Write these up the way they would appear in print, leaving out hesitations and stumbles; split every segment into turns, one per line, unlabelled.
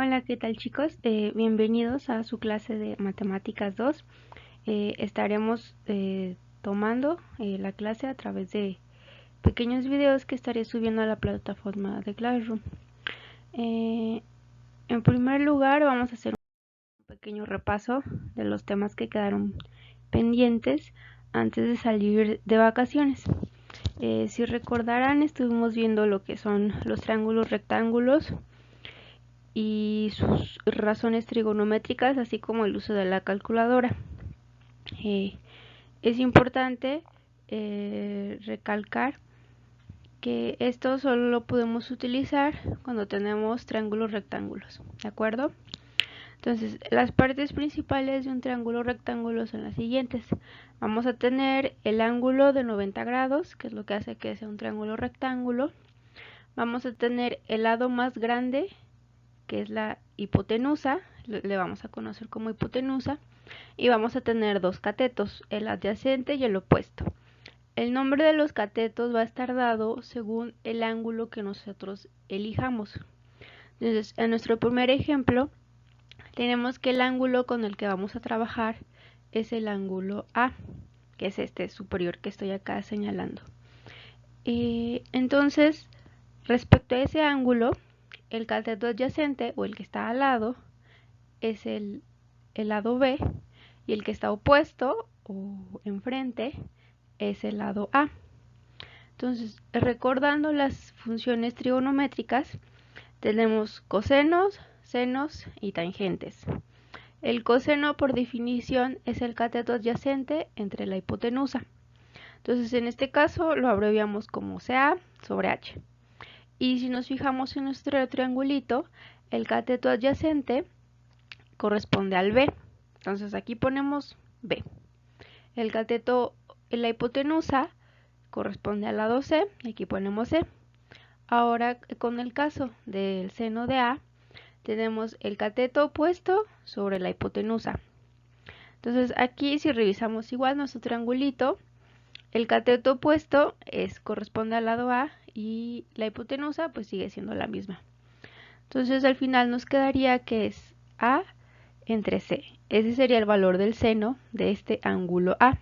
Hola, ¿qué tal chicos? Bienvenidos a su clase de Matemáticas 2. Estaremos tomando la clase a través de pequeños videos que estaré subiendo a la plataforma de Classroom. En primer lugar, vamos a hacer un pequeño repaso de los temas que quedaron pendientes antes de salir de vacaciones. Si recordarán, estuvimos viendo lo que son los triángulos rectángulos y sus razones trigonométricas, así como el uso de la calculadora. Es importante recalcar que esto solo lo podemos utilizar cuando tenemos triángulos rectángulos, ¿de acuerdo? Entonces, las partes principales de un triángulo rectángulo son las siguientes. Vamos a tener el ángulo de 90 grados, que es lo que hace que sea un triángulo rectángulo. Vamos a tener el lado más grande, que es la hipotenusa, le vamos a conocer como hipotenusa, y vamos a tener dos catetos, el adyacente y el opuesto. El nombre de los catetos va a estar dado según el ángulo que nosotros elijamos. Entonces, en nuestro primer ejemplo, tenemos que el ángulo con el que vamos a trabajar es el ángulo A, que es este superior que estoy acá señalando. Entonces, respecto a ese ángulo, el cateto adyacente o el que está al lado es el lado B y el que está opuesto o enfrente es el lado A. Entonces, recordando las funciones trigonométricas, tenemos cosenos, senos y tangentes. El coseno, por definición, es el cateto adyacente entre la hipotenusa. Entonces, en este caso lo abreviamos como CA sobre H. Y si nos fijamos en nuestro triangulito, el cateto adyacente corresponde al B. Entonces aquí ponemos B. El cateto en la hipotenusa corresponde al lado C, y aquí ponemos C. Ahora, con el caso del seno de A, tenemos el cateto opuesto sobre la hipotenusa. Entonces aquí, si revisamos igual nuestro triangulito, el cateto opuesto corresponde al lado A y la hipotenusa pues sigue siendo la misma. Entonces al final nos quedaría que es A entre C. Ese sería el valor del seno de este ángulo A.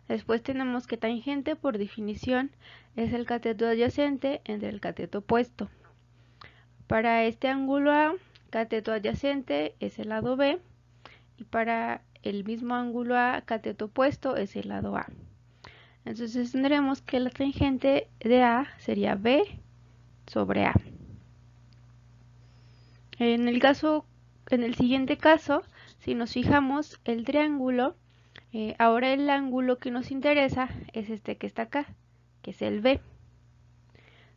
Después tenemos que tangente, por definición, es el cateto adyacente entre el cateto opuesto. Para este ángulo A, cateto adyacente es el lado B, y para el mismo ángulo A, cateto opuesto es el lado A. Entonces tendremos que la tangente de A sería B sobre A. En el siguiente caso, si nos fijamos el triángulo, ahora el ángulo que nos interesa es este que está acá, que es el B.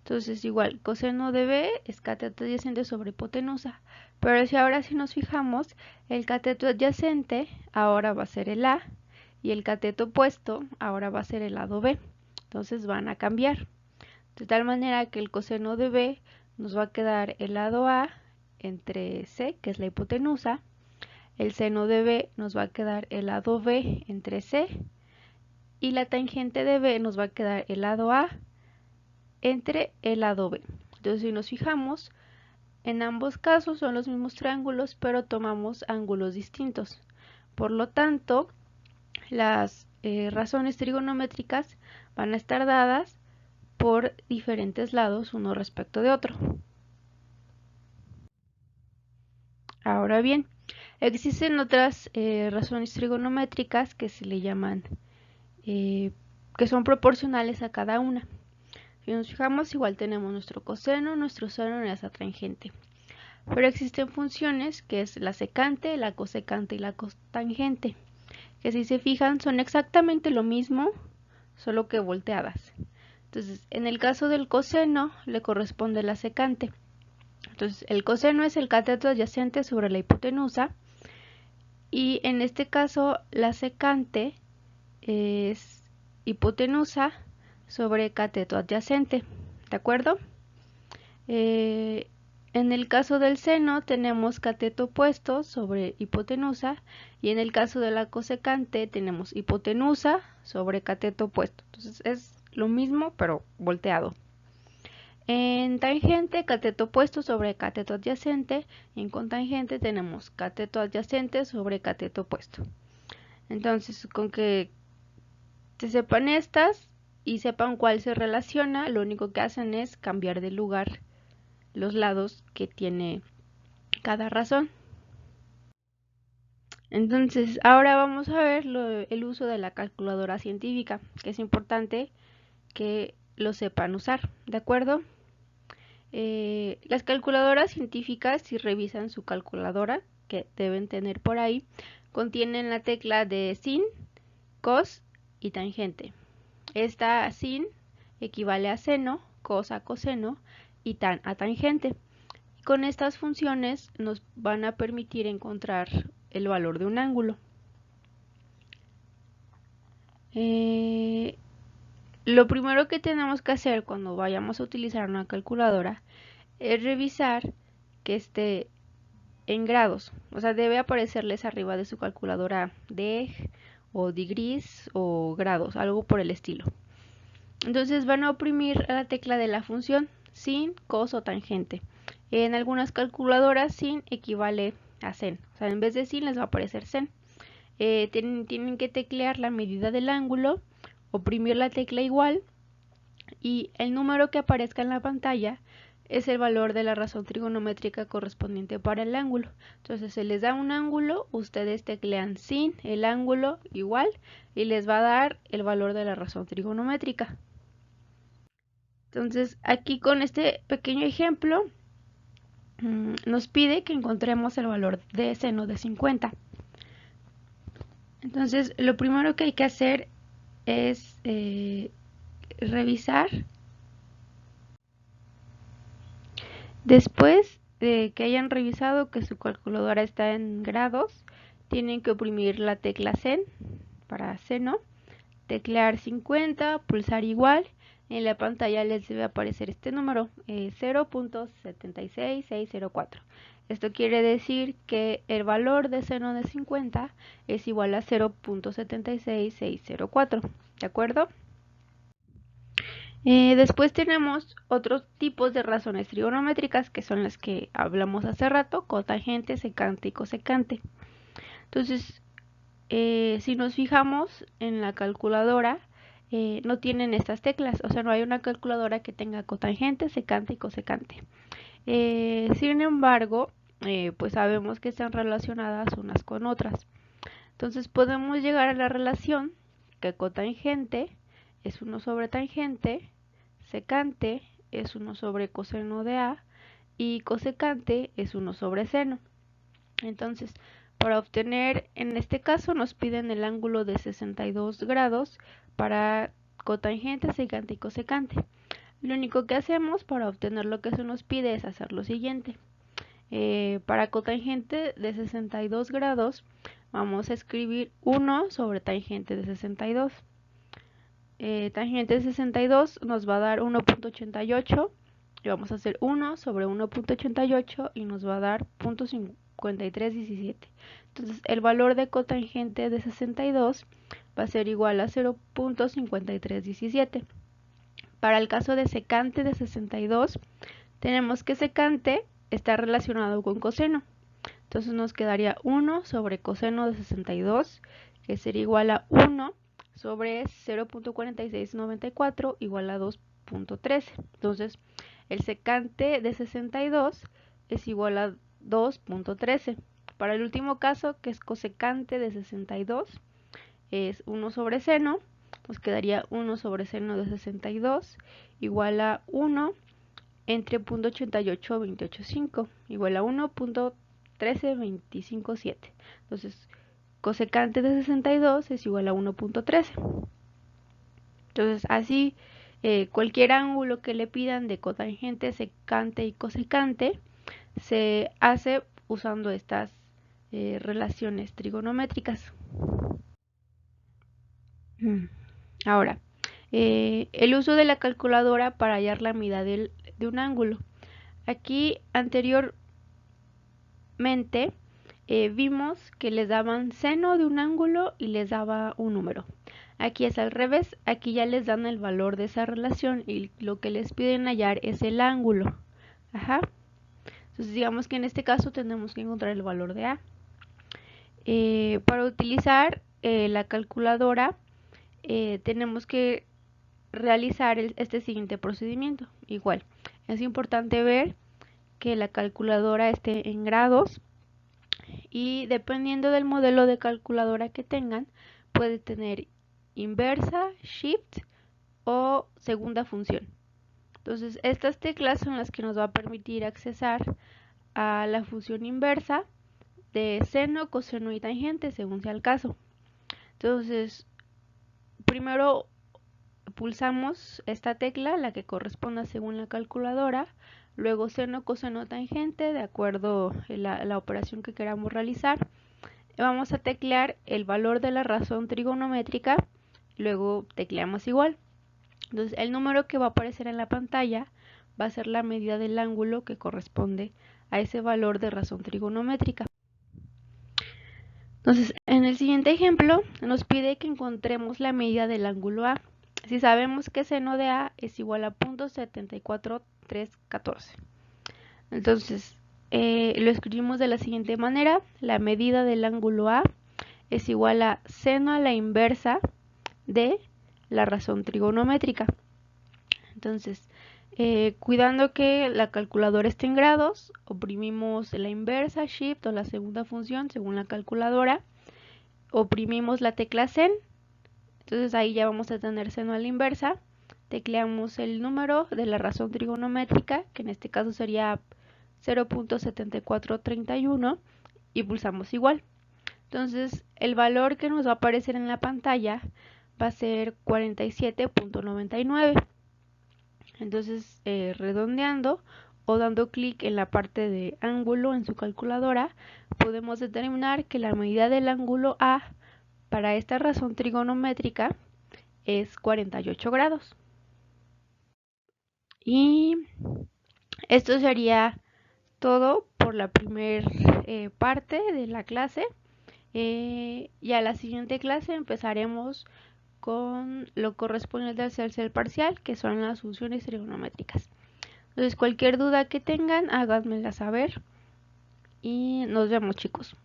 Entonces igual, coseno de B es cateto adyacente sobre hipotenusa. Pero si nos fijamos, el cateto adyacente ahora va a ser el A y el cateto opuesto ahora va a ser el lado B. Entonces van a cambiar. De tal manera que el coseno de B nos va a quedar el lado A entre C, que es la hipotenusa. El seno de B nos va a quedar el lado B entre C. Y la tangente de B nos va a quedar el lado A entre el lado B. Entonces, si nos fijamos, en ambos casos son los mismos triángulos, pero tomamos ángulos distintos. Por lo tanto, las razones trigonométricas van a estar dadas por diferentes lados uno respecto de otro. Ahora bien, existen otras razones trigonométricas que se le llaman, que son proporcionales a cada una. Si nos fijamos, igual tenemos nuestro coseno, nuestro seno y nuestra tangente. Pero existen funciones que es la secante, la cosecante y la cotangente, que si se fijan son exactamente lo mismo, solo que volteadas. Entonces, en el caso del coseno le corresponde la secante. Entonces, el coseno es el cateto adyacente sobre la hipotenusa y en este caso la secante es hipotenusa sobre cateto adyacente, ¿de acuerdo? En el caso del seno tenemos cateto opuesto sobre hipotenusa y en el caso de la cosecante tenemos hipotenusa sobre cateto opuesto. Entonces es lo mismo pero volteado. En tangente, cateto opuesto sobre cateto adyacente, y en cotangente tenemos cateto adyacente sobre cateto opuesto. Entonces, con que se sepan estas y sepan cuál se relaciona, lo único que hacen es cambiar de lugar los lados que tiene cada razón. Entonces, ahora vamos a ver el uso de la calculadora científica, que es importante que lo sepan usar, ¿de acuerdo? Las calculadoras científicas, si revisan su calculadora, que deben tener por ahí, contienen la tecla de sin, cos y tangente. Esta sin equivale a seno, cos a coseno y tan a tangente. Con estas funciones nos van a permitir encontrar el valor de un ángulo. Lo primero que tenemos que hacer cuando vayamos a utilizar una calculadora es revisar que esté en grados. O sea, debe aparecerles arriba de su calculadora deg o degrees o grados, algo por el estilo. Entonces van a oprimir la tecla de la función sin, cos o tangente. En algunas calculadoras sin equivale a sen. O sea, en vez de sin les va a aparecer sen. Tienen que teclear la medida del ángulo, oprimir la tecla igual y el número que aparezca en la pantalla es el valor de la razón trigonométrica correspondiente para el ángulo. Entonces se les da un ángulo, ustedes teclean sin el ángulo igual y les va a dar el valor de la razón trigonométrica. Entonces aquí con este pequeño ejemplo nos pide que encontremos el valor de seno de 50. Entonces lo primero que hay que hacer es revisar. Después de que hayan revisado que su calculadora está en grados, tienen que oprimir la tecla sen para seno, teclear 50, pulsar igual. En la pantalla les debe aparecer este número, 0.76604. Esto quiere decir que el valor de seno de 50 es igual a 0.76604, ¿de acuerdo? Después tenemos otros tipos de razones trigonométricas que son las que hablamos hace rato, cotangente, secante y cosecante. Entonces, si nos fijamos en la calculadora, no tienen estas teclas, o sea, no hay una calculadora que tenga cotangente, secante y cosecante. Sin embargo, pues sabemos que están relacionadas unas con otras. Entonces podemos llegar a la relación que cotangente es 1 sobre tangente, secante es 1 sobre coseno de A y cosecante es 1 sobre seno. Entonces, para obtener, en este caso nos piden el ángulo de 62 grados para cotangente, secante y cosecante. Lo único que hacemos para obtener lo que se nos pide es hacer lo siguiente. Para cotangente de 62 grados vamos a escribir 1 sobre tangente de 62. Tangente de 62 nos va a dar 1.88 y vamos a hacer 1 sobre 1.88 y nos va a dar 0.5317. Entonces el valor de cotangente de 62 va a ser igual a 0.5317. Para el caso de secante de 62 tenemos que secante está relacionado con coseno. Entonces nos quedaría 1 sobre coseno de 62, que sería igual a 1 sobre 0.4694 igual a 2.13. Entonces el secante de 62 es igual a 2.13. Para el último caso, que es cosecante de 62, es 1 sobre seno, nos quedaría 1 sobre seno de 62 igual a 1 entre 0.88 285 igual a 1.13257. Entonces cosecante de 62 es igual a 1.13. Entonces así cualquier ángulo que le pidan de cotangente, secante y cosecante se hace usando estas relaciones trigonométricas. Ahora, el uso de la calculadora para hallar la medida de un ángulo. Aquí anteriormente vimos que les daban seno de un ángulo y les daba un número. Aquí es al revés, aquí ya les dan el valor de esa relación y lo que les piden hallar es el ángulo. Ajá. Entonces digamos que en este caso tenemos que encontrar el valor de A. Para utilizar la calculadora tenemos que realizar este siguiente procedimiento. Igual, es importante ver que la calculadora esté en grados y dependiendo del modelo de calculadora que tengan, puede tener inversa, shift o segunda función. Entonces, estas teclas son las que nos va a permitir accesar a la función inversa de seno, coseno y tangente, según sea el caso. Entonces, primero pulsamos esta tecla, la que corresponda según la calculadora, luego seno, coseno, tangente, de acuerdo a la operación que queramos realizar. Vamos a teclear el valor de la razón trigonométrica, luego tecleamos igual. Entonces el número que va a aparecer en la pantalla va a ser la medida del ángulo que corresponde a ese valor de razón trigonométrica. Entonces en el siguiente ejemplo nos pide que encontremos la medida del ángulo A. Si sabemos que seno de A es igual a 0.74314. Entonces lo escribimos de la siguiente manera. La medida del ángulo A es igual a seno a la inversa de la razón trigonométrica. Entonces, cuidando que la calculadora esté en grados, oprimimos la inversa, shift o la segunda función según la calculadora, oprimimos la tecla sen, entonces ahí ya vamos a tener seno a la inversa, tecleamos el número de la razón trigonométrica, que en este caso sería 0.7431 y pulsamos igual. Entonces el valor que nos va a aparecer en la pantalla va a ser 47.99. Entonces redondeando o dando clic en la parte de ángulo en su calculadora, podemos determinar que la medida del ángulo A para esta razón trigonométrica es 48 grados. Y esto sería todo por la primera parte de la clase. Ya la siguiente clase empezaremos con lo correspondiente al hacerse parcial, que son las funciones trigonométricas. Entonces, cualquier duda que tengan, háganmela saber y nos vemos, chicos.